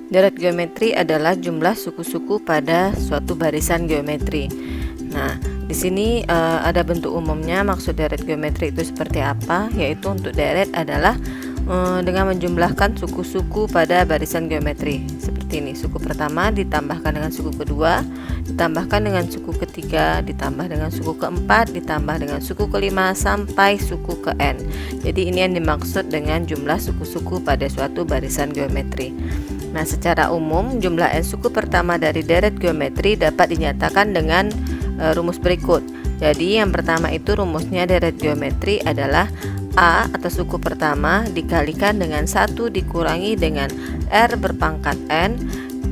Deret geometri adalah jumlah suku-suku pada suatu barisan geometri. Nah, di sini ada bentuk umumnya. Maksud deret geometri itu seperti apa? Yaitu untuk deret adalah dengan menjumlahkan suku-suku pada barisan geometri. Seperti ini, suku pertama ditambahkan dengan suku kedua, ditambahkan dengan suku ketiga, ditambah dengan suku keempat, ditambah dengan suku kelima, sampai suku ke n. Jadi ini yang dimaksud dengan jumlah suku-suku pada suatu barisan geometri. Nah, secara umum jumlah n suku pertama dari deret geometri dapat dinyatakan dengan rumus berikut. Jadi yang pertama itu rumusnya deret geometri adalah A atau suku pertama dikalikan dengan 1 dikurangi dengan R berpangkat N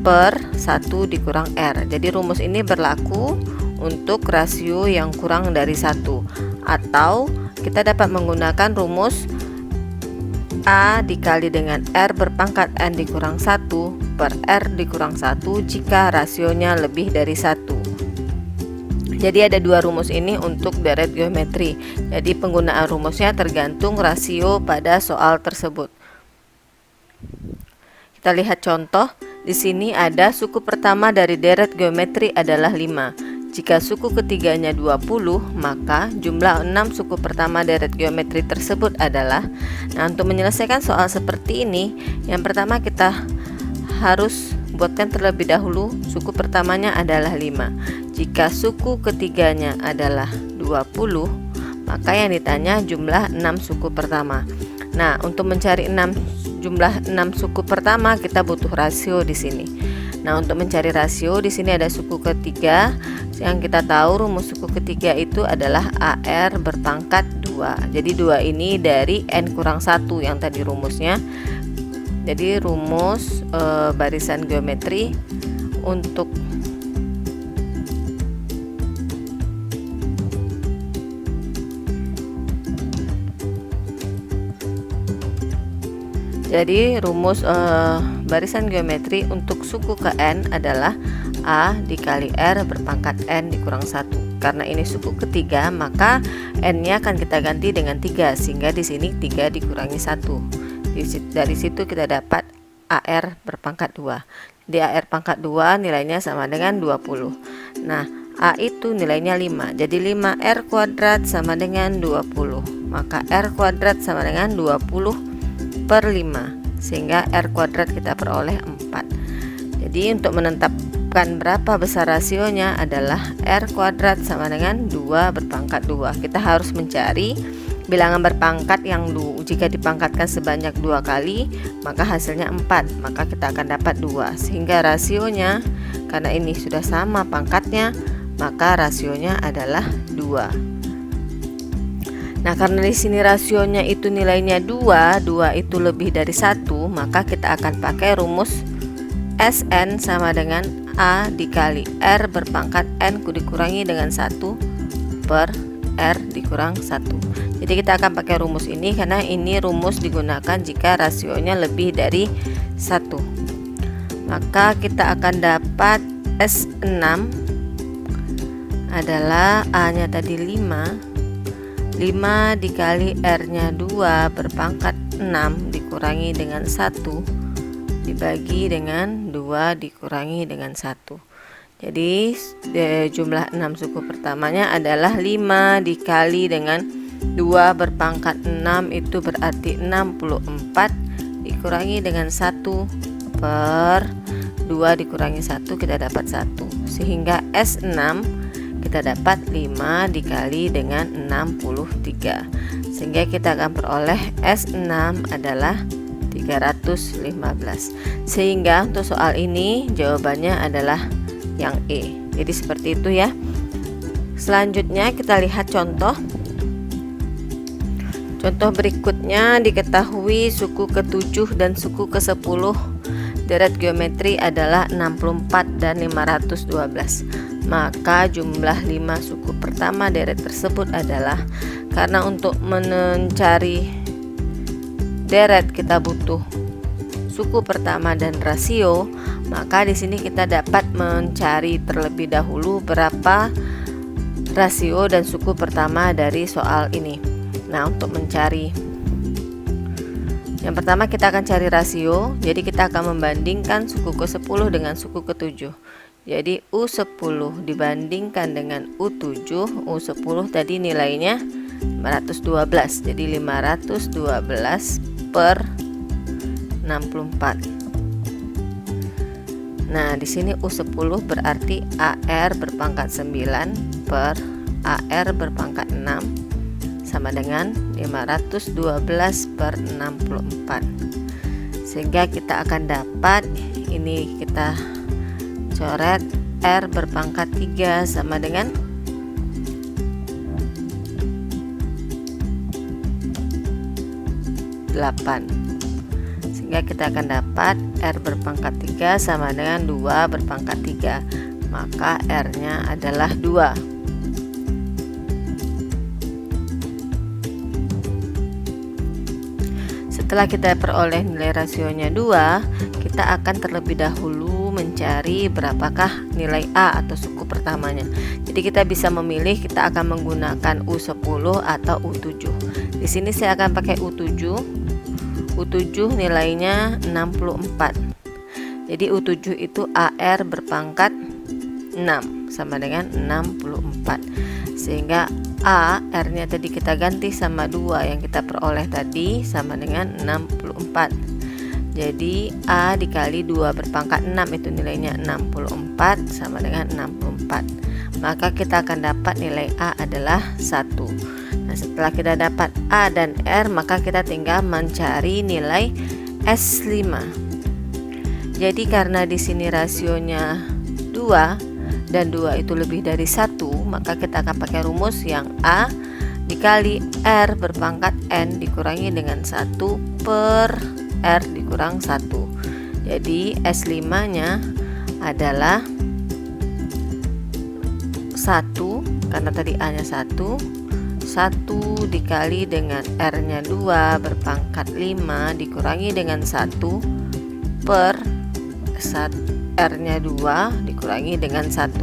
per 1 dikurang R. Jadi rumus ini berlaku untuk rasio yang kurang dari 1, atau kita dapat menggunakan rumus A dikali dengan R berpangkat N dikurang 1 per R dikurang 1 jika rasionya lebih dari 1. Jadi ada dua rumus ini untuk deret geometri. Jadi penggunaan rumusnya tergantung rasio pada soal tersebut. Kita lihat contoh. Di sini ada suku pertama dari deret geometri adalah 5. Jika suku ketiganya 20, maka jumlah 6 suku pertama deret geometri tersebut adalah. Nah, untuk menyelesaikan soal seperti ini, yang pertama kita harus buatkan terlebih dahulu suku pertamanya adalah 5. Jika suku ketiganya adalah 20, maka yang ditanya jumlah 6 suku pertama. Nah, untuk mencari jumlah 6 suku pertama kita butuh rasio di sini. Nah, untuk mencari rasio di sini ada suku ketiga. Yang kita tahu rumus suku ketiga itu adalah AR berpangkat 2. Jadi 2 ini dari N kurang 1 yang tadi rumusnya. Jadi rumus barisan geometri untuk barisan geometri untuk suku ke N adalah A dikali R berpangkat N dikurang 1. Karena ini suku ketiga, maka N-nya akan kita ganti dengan 3, sehingga di sini 3 dikurangi 1. Dari situ kita dapat AR berpangkat 2. Di AR pangkat 2 nilainya sama dengan 20. Nah, A itu nilainya 5. Jadi 5R kuadrat sama dengan 20. Maka R kuadrat sama dengan 20 per 5. Sehingga R kuadrat kita peroleh 4. Jadi untuk menetapkan berapa besar rasionya adalah R kuadrat sama dengan 2 berpangkat 2. Kita harus mencari bilangan berpangkat yang jika dipangkatkan sebanyak 2 kali, maka hasilnya 4, maka kita akan dapat 2. Sehingga rasionya, karena ini sudah sama pangkatnya, maka rasionya adalah 2. Nah, karena di sini rasionya itu nilainya 2 itu lebih dari 1, maka kita akan pakai rumus SN sama dengan A dikali R berpangkat N dikurangi dengan 1 per R dikurang 1. Jadi kita akan pakai rumus ini karena ini rumus digunakan jika rasionya lebih dari 1. Maka kita akan dapat S6 adalah A-nya tadi 5 dikali R-nya 2 berpangkat 6 dikurangi dengan 1 dibagi dengan 2 dikurangi dengan 1. Jadi jumlah 6 suku pertamanya adalah 5 dikali dengan 2 berpangkat 6, itu berarti 64 dikurangi dengan 1 per 2 dikurangi 1, kita dapat 1. Sehingga S6 kita dapat 5 dikali dengan 63. Sehingga kita akan peroleh S6 adalah 315. Sehingga untuk soal ini jawabannya adalah yang E. Jadi seperti itu ya. Selanjutnya kita lihat contoh. Contoh berikutnya, diketahui suku ke-7 dan suku ke-10 deret geometri adalah 64 dan 512. Maka jumlah 5 suku pertama deret tersebut adalah, karena untuk mencari deret kita butuh suku pertama dan rasio, maka di sini kita dapat mencari terlebih dahulu berapa rasio dan suku pertama dari soal ini. Nah, untuk mencari Yang pertama kita akan cari rasio. Jadi kita akan membandingkan suku ke-10 dengan suku ke-7. Jadi U10 dibandingkan dengan U7, U10 tadi nilainya 512. Jadi 512 per 64. Nah, di sini U10 berarti AR berpangkat 9 per AR berpangkat 6 sama dengan 512 per 64. Sehingga kita akan dapat, ini kita coret, R berpangkat 3 sama dengan 8. Sehingga kita akan dapat R berpangkat 3 sama dengan 2 berpangkat 3. Maka R nya adalah 2. Setelah kita peroleh nilai rasionya 2, kita akan terlebih dahulu mencari berapakah nilai A atau suku pertamanya. Jadi kita bisa memilih, kita akan menggunakan U10 atau U7. Di sini saya akan pakai U7. U7 nilainya 64. Jadi U7 itu AR berpangkat 6 sama dengan 64. Sehingga A, R-nya tadi kita ganti sama 2 yang kita peroleh tadi sama dengan 64. Jadi A dikali 2 berpangkat 6 itu nilainya 64 sama dengan 64. Maka kita akan dapat nilai A adalah 1. Nah, setelah kita dapat A dan R, maka kita tinggal mencari nilai S5. Jadi karena di sini rasionya 2 dan 2 itu lebih dari 1, maka kita akan pakai rumus yang A dikali R berpangkat N dikurangi dengan 1 per R dikurang 1. Jadi S5 nya adalah 1, karena tadi A nya 1 dikali dengan R nya 2 berpangkat 5 dikurangi dengan 1 per R nya 2 dikurangi dengan 1.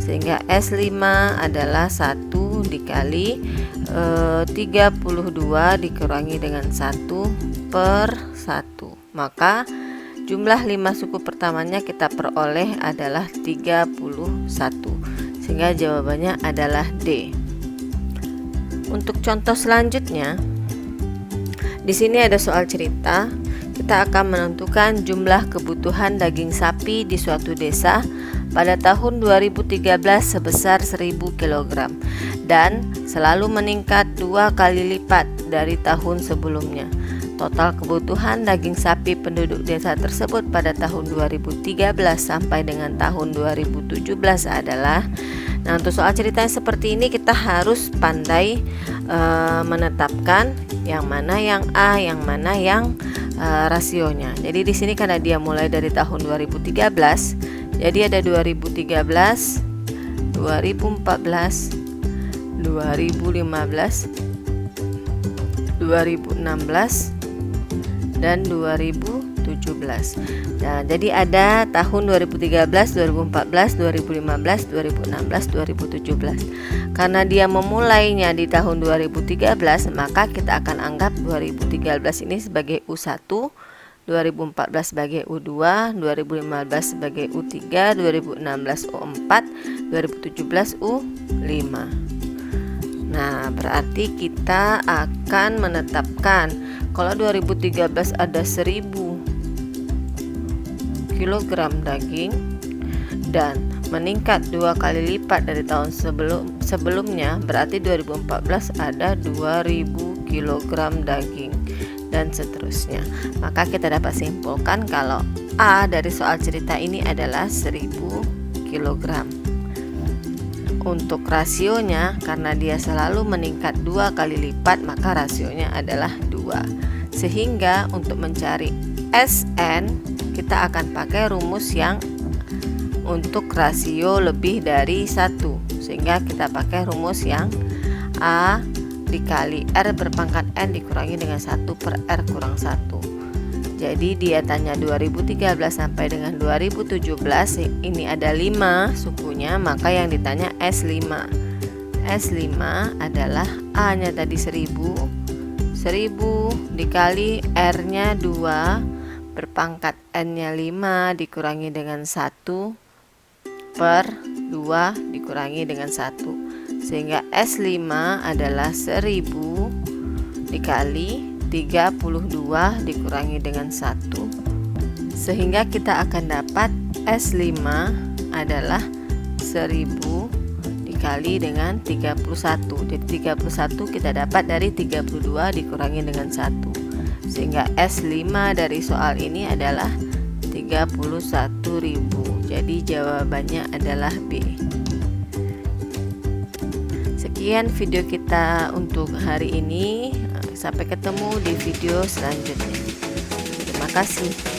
Sehingga S5 adalah 1 dikali 32 dikurangi dengan 1 per 1. Maka jumlah 5 suku pertamanya kita peroleh adalah 31. Sehingga jawabannya adalah D. Untuk contoh selanjutnya, di sini ada soal cerita. Kita akan menentukan jumlah kebutuhan daging sapi di suatu desa pada tahun 2013 sebesar 1000 kg dan selalu meningkat 2 kali lipat dari tahun sebelumnya. Total kebutuhan daging sapi penduduk desa tersebut pada tahun 2013 sampai dengan tahun 2017 adalah. Nah, untuk soal cerita yang seperti ini kita harus pandai menetapkan yang mana yang A, yang mana yang rasionya. Jadi di sini karena dia mulai dari tahun 2013, jadi ada 2013, 2014, 2015, 2016 dan 2017. Nah, jadi ada tahun 2013, 2014, 2015, 2016, 2017. Karena dia memulainya di tahun 2013, maka kita akan anggap 2013 ini sebagai U1, 2014 sebagai U2, 2015 sebagai U3, 2016 U4, 2017 U5. Nah, berarti kita akan menetapkan kalau 2013 ada 1000 kg daging dan meningkat 2 kali lipat dari tahun sebelumnya, berarti 2014 ada 2000 kg daging dan seterusnya. Maka kita dapat simpulkan kalau A dari soal cerita ini adalah 1000 kg. Untuk rasionya, karena dia selalu meningkat 2 kali lipat, maka rasionya adalah 2. Sehingga untuk mencari SN, kita akan pakai rumus yang untuk rasio lebih dari 1. Sehingga kita pakai rumus yang A dikali R berpangkat N dikurangi dengan 1 per R kurang 1. Jadi dia tanya 2013 sampai dengan 2017, ini ada 5 sukunya, maka yang ditanya S5. S5 adalah A nya tadi 1000, 1000 dikali R-nya 2 berpangkat N-nya 5 dikurangi dengan 1 per 2 dikurangi dengan 1, sehingga S5 adalah 1000 dikali 32 dikurangi dengan 1, sehingga kita akan dapat S5 adalah 1000 dikali dengan 31. Jadi 31 kita dapat dari 32 dikurangi dengan 1, sehingga S5 dari soal ini adalah 31.000. Jadi jawabannya adalah B. Sekian video kita untuk hari ini. Sampai ketemu di video selanjutnya. Terima kasih.